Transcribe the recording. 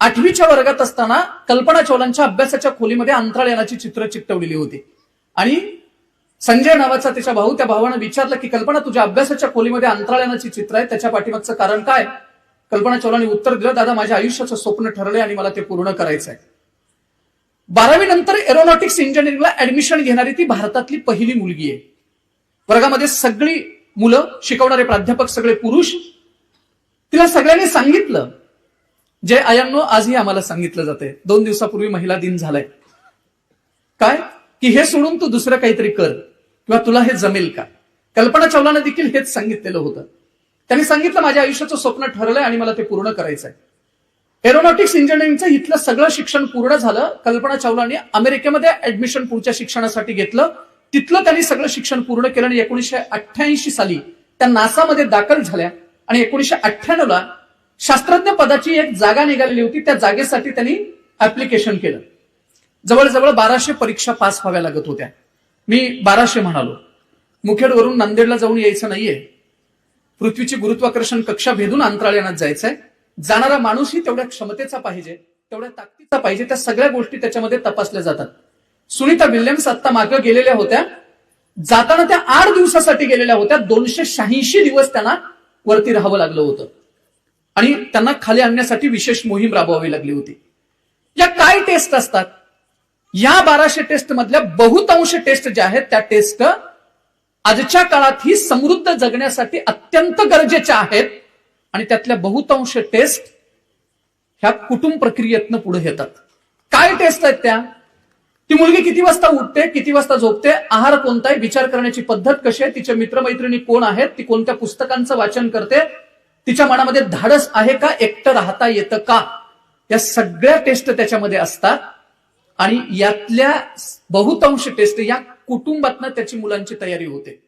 8वीच्या वर्गात असताना कल्पना चावलांच्या अभ्यासाच्या खोलीमध्ये अंतराळयानाची चित्र चिकटवलेली होती आणि संजय नावाचा त्याच्या भाऊ, त्या भावानं विचारलं की कल्पना, तुझ्या अभ्यासाच्या खोलीमध्ये अंतराळयानाची चित्र आहे, त्याच्या पाठीमागचं कारण काय? कल्पना चावलांनी उत्तर दिलं, दादा माझ्या आयुष्याचं स्वप्न ठरलंय आणि मला ते पूर्ण करायचं आहे. 12वी नंतर एरोनॉटिक्स इंजिनिअरिंगला ऍडमिशन घेणारी ती भारतातली पहिली मुलगी आहे. वर्गामध्ये सगळी मुलं, शिकवणारे प्राध्यापक सगळे पुरुष. तिला सगळ्यांनी सांगितलं, जे आयांनो आजही आम्हाला सांगितलं जाते, 2 दिवसापूर्वी महिला दिन झालाय, काय की हे सोडून तू दुसरं काहीतरी कर किंवा तुला हे जमेल का? कल्पना चावलानं देखील हेच सांगितलेलं होतं. त्यांनी सांगितलं, माझ्या आयुष्याचं स्वप्न ठरलंय आणि मला ते पूर्ण करायचं आहे. एरोनॉटिक्स इंजिनिअरिंगचं इथलं सगळं शिक्षण पूर्ण झालं. कल्पना चावलांनी अमेरिकेमध्ये ऍडमिशन पुढच्या शिक्षणासाठी घेतलं. तिथलं त्यांनी सगळं शिक्षण पूर्ण केलं आणि 1988 साली त्या नासामध्ये दाखल झाल्या आणि 1998ला शास्त्रज्ञ पदाची एक जागा निघालेली होती. त्या जागेसाठी त्यांनी ऍप्लिकेशन केलं. जवळजवळ 1200 परीक्षा पास व्हाव्या लागत होत्या. मी 1200 म्हणालो. मुखेडवरून नांदेडला जाऊन यायचं नाहीये. पृथ्वीची गुरुत्वाकर्षण कक्षा भेदून अंतराळयानात जायचंय. जाणारा माणूसही तेवढ्या क्षमतेचा पाहिजे, तेवढ्या ताकदीचा पाहिजे. त्या सगळ्या गोष्टी त्याच्यामध्ये तपासल्या जातात. सुनीता विल्यम्स आता मागे गेलेल्या होत्या. जाताना त्या 8 दिवसासाठी गेलेल्या होत्या. 286 दिवस त्यांना वरती राहावं लागलं होतं आणि त्यांना खाली आणण्यासाठी विशेष मोहीम राबवावी लागली होती. या काय टेस्ट असतात? या 1200 टेस्ट मधल्या बहुतांश टेस्ट ज्या आहेत त्या टेस्ट आजच्या काळात ही समृद्ध जगण्यासाठी अत्यंत गरजेच्या आहेत आणि त्यातल्या बहुतांश टेस्ट ह्या कुटुंब प्रक्रियेतनं पुढे येतात. काय टेस्ट आहेत त्या? ती मुलगी किती वाजता उठते, किती वाजता झोपते, आहार कोणता आहे, विचार करण्याची पद्धत कशी आहे, तिचे मित्रमैत्रिणी कोण आहेत, ती कोणत्या पुस्तकांचं वाचन करते, तिच्या मनामध्ये धाडस आहे का, एकटं राहता येतं का, या सगळ्या टेस्ट त्याच्यामध्ये असतात. आणि यातल्या बहुतांश टेस्ट या कुटुंबातनं त्याची मुलांची तयारी होते.